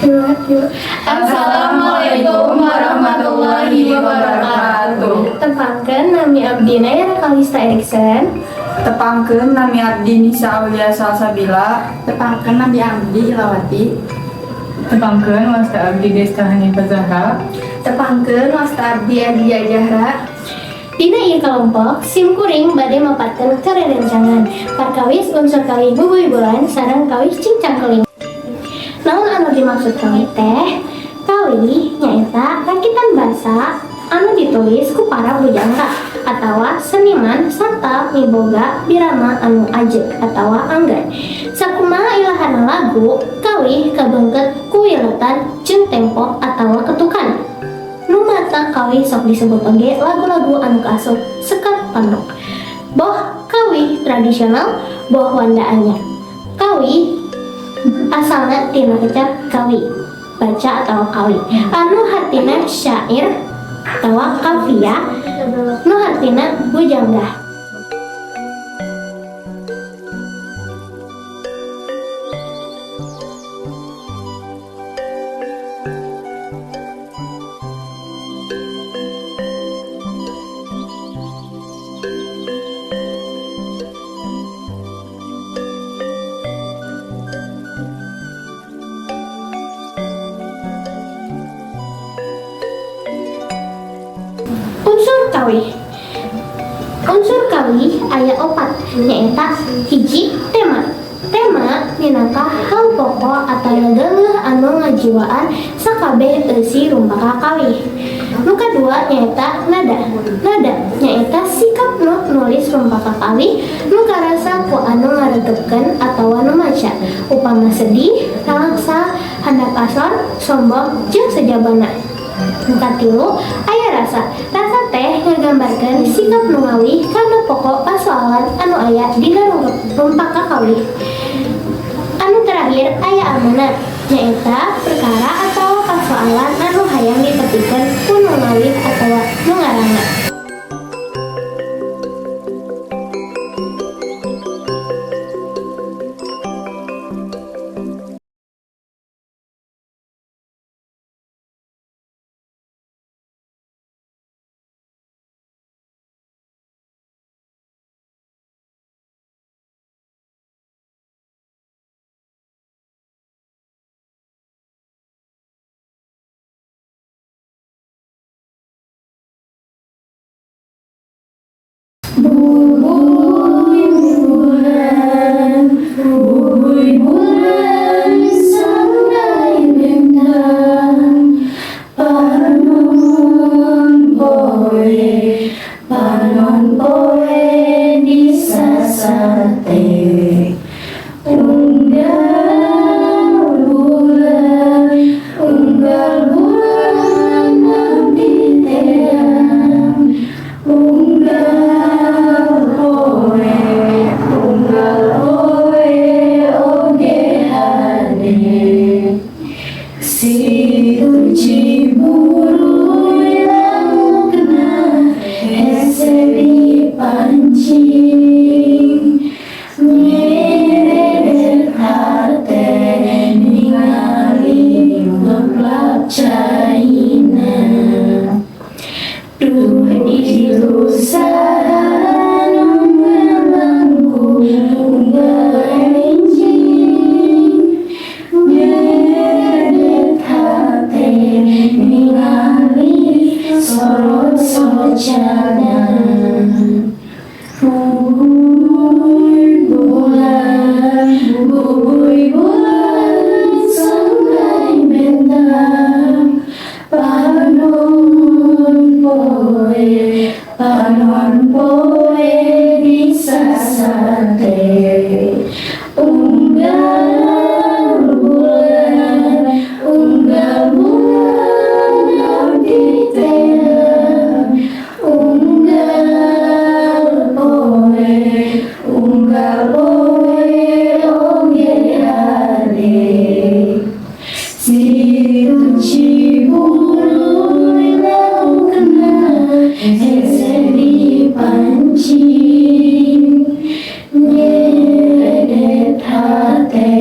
Assalamualaikum warahmatullahi wabarakatuh. Tepangkeun nami abdi Nayara Kalista Erikson. Tepangkeun nami abdi Nisa Aulia Salsabila. Tepangkeun nami abdi Ilawati. Tepangkeun wasta abdi Desta Hanifah Zahra. Tepangkeun wasta abdi Adia Jahra. Dina ieu kelompok simkuring bade mapatkeun karerencangan perkawis unsur kali bubuy bulan sareng kawis cincang keling. Naon anu dimaksud kawi teh? Kawi nyaeta rakitan basa anu ditulis ku para bujangga atawa seniman sarta miboga birama anu ajeg atawa anggan. Sakumaha ilahana lagu, kawi kabeungkeut ku wiletan jeung tempo atawa ketukan. Nu mata kawi sok disebut oge lagu-lagu anu kaasup sekat pondok. Boh kawi tradisional, boh wanda anyar. Kawi asalna tina kecap kawi, baca atau kawi. Anu hartina syair atawa kafiyah, nu hartina bujangga. Unsur kawi aya opat, nyaeta hiji tema. Tema minangka hal pokok atau geuleuh anu ngajiwaan sakabeh eusi rumpaka kawi. Nu kadua nyaeta nada. Nada nyaeta sikap nu nulis rumpaka kawi nu karasa ku anu ngaregepkeun atawa nu maca, upama sedih, ralaksa, handap asor, sombong, jeung sajabana. Nu katilu aya rasa. Rasa teh ngagambarkeun sikap nu ngawi kana pokok pasoalan anu aya dina rumpaka kawi. Anu terakhir aya amanat, nyaeta perkara atau pasoalan anu hayang dipetikeun ku nu ngawi atawa nu ngaranna. Bubuy bulan sangai bentang, panon poe di sasate. Unggal bulan abdi teang, unggal poe oge hadir. Si Ciburu laukna hese dipancing, nyeret hate ningali ngeplak caina. Duh ilu saha nu ngelangku enjing, nyeret hate ningali sorot socana. Bubuy bulan sangai bentang, panon poe di sasate. Unggal bulan abdi teang, unggal poe oge hadir. Si Ciburu laukna hese dipancing, nyeret hate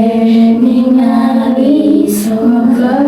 ningali sorot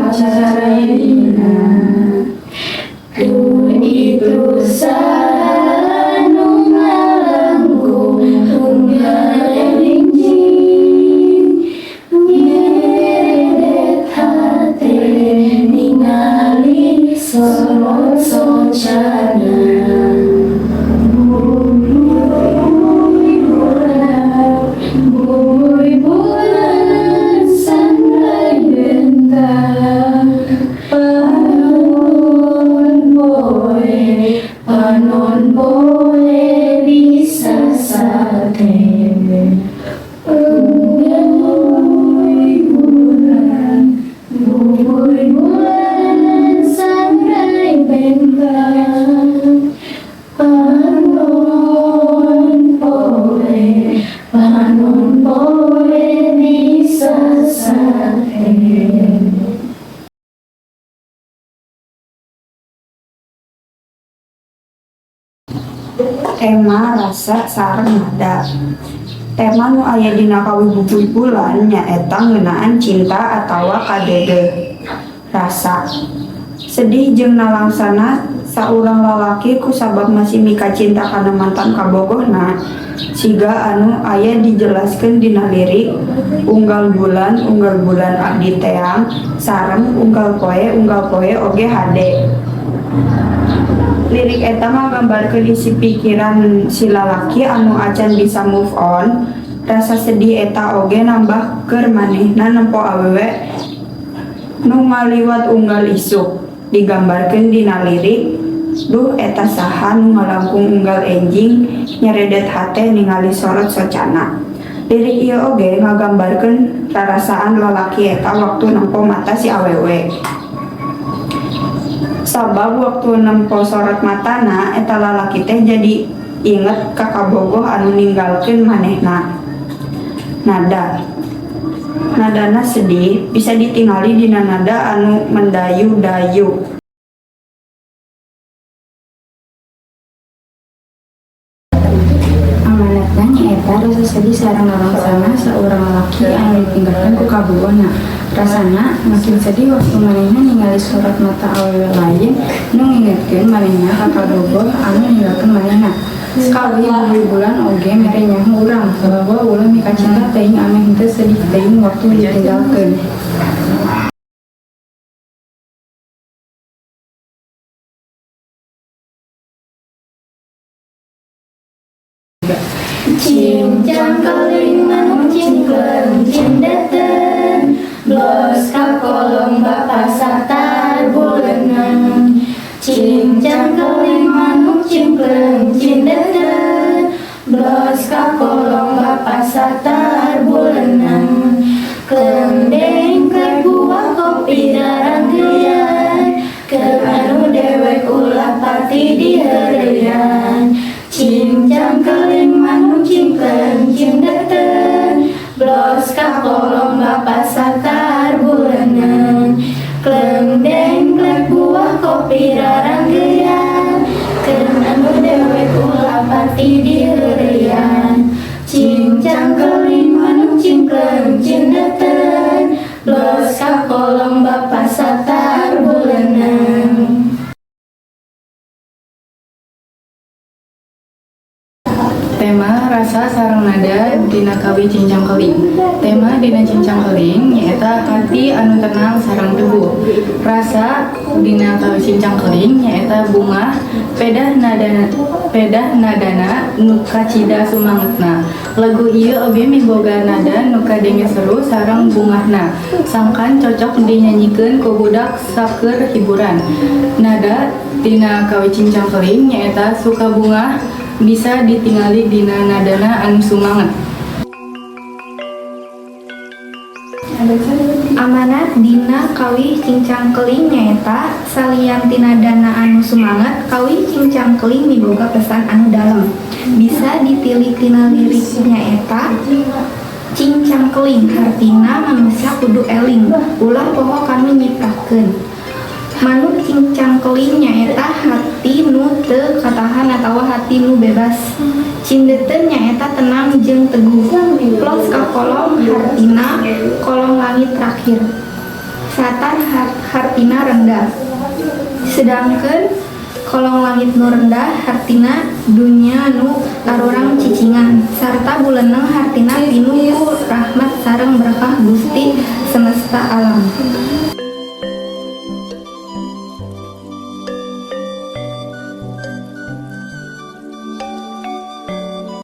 Tema rasa sareng nada. Tema nu aya dina Kawibubuy Bulan nyaeta ngeunaan cinta atawa kadede rasa. Sedih jeung nalangsana saurang lalaki kusabab masih mika cinta kana mantan kabogohna, siga anu aya dijelaskeun dina lirik unggal bulan abdi teang sareng unggal poe oge hade. Lirik eta nggambarkeun isi pikiran si lalaki anu acan bisa move on. Rasa sedih eta oge nambah keur manehna nempo awewe nu ngaliwat unggal isuk. Digambarkeun dina lirik, duh eta saha nu ngalangkung unggal enjing nyeredet hate ningali sorot socana. Lirik ieu oge ngagambarkeun rarasaan lalaki eta waktu nempo mata si awewe. Sabab waktu nempo sorot matana eta lalaki teh jadi inget ka kabogoh anu ninggalkeun manehna. Nadana sedih bisa ditingali dina nada anu mendayu-dayu. Amanatna nyaeta rasa sedih sareng nalangsana saurang lalaki anu ditinggalkeun ku kabogohna. Rasana makin sedih waktu manehna ningali sorot mata awewe lain nu ngingetkeun manehna ka kabogoh anu ninggalkeun manehna. Kawibubuy Bulan oge mere nyaho urang bahwa ulah mika cinta teuing anu henteu sedih teuing waktu ditinggalkeun. Cincang keling manuk cingkleng cindeten, blos ka kolong bapa satar bulenan. Cincang keling manuk cingkleng cindeten, blos ka kolong bapa satar bulenan. Klendeng klek buah kopi daranggeyan, keur anu dewek ulah pati diheureyan. Cincang keling manuk cingkleng cindeten, blos ka kolong bapa satar bulenan. Klendeng klek buah kopi daranggeyan, keur anu dewek ulah pati diheureyan. Cincang keling manuk cingkleng cindeten, blos ka kolong bapa satar bulenan. Tema rasa sareng nada dina kawi cincang keling. Tema dina cincang keling nyaeta hati anu tenang sareng teguh. Rasa dina kawi cincang keling nyaeta bunga pedah nadana nu kacida sumangetna. Lagu ieu oge miboga nada nu kadenge seru sareng bungahna. Sangkan cocok dinyanyikeun ku budak sakur hiburan. Nada dina kawi cincang keling nyaeta suka bunga bisa ditingali dina nadana anu sumanget. Amanat dina kawih cincang keling nyaeta salian tina dana anu sumanget, kawih cincang keling miboga pesan anu dalam. Bisa ditilik tina lirik nyaeta cincang keling hartina manusia kudu eling ulah poho kanu nyiptakeun. Manuk cincang keling nyaeta hati nu teu katahan atawa hati nu bebas. Cindeten nyaeta tenang jeung teguh. Plos ka kolong hartina kolong langit terakhir. Satar hartina rendah. Sedangkeun kolong langit nu rendah hartina dunya nu arurang cicingan sarta buleunang hartina pinuh ku rahmat sareng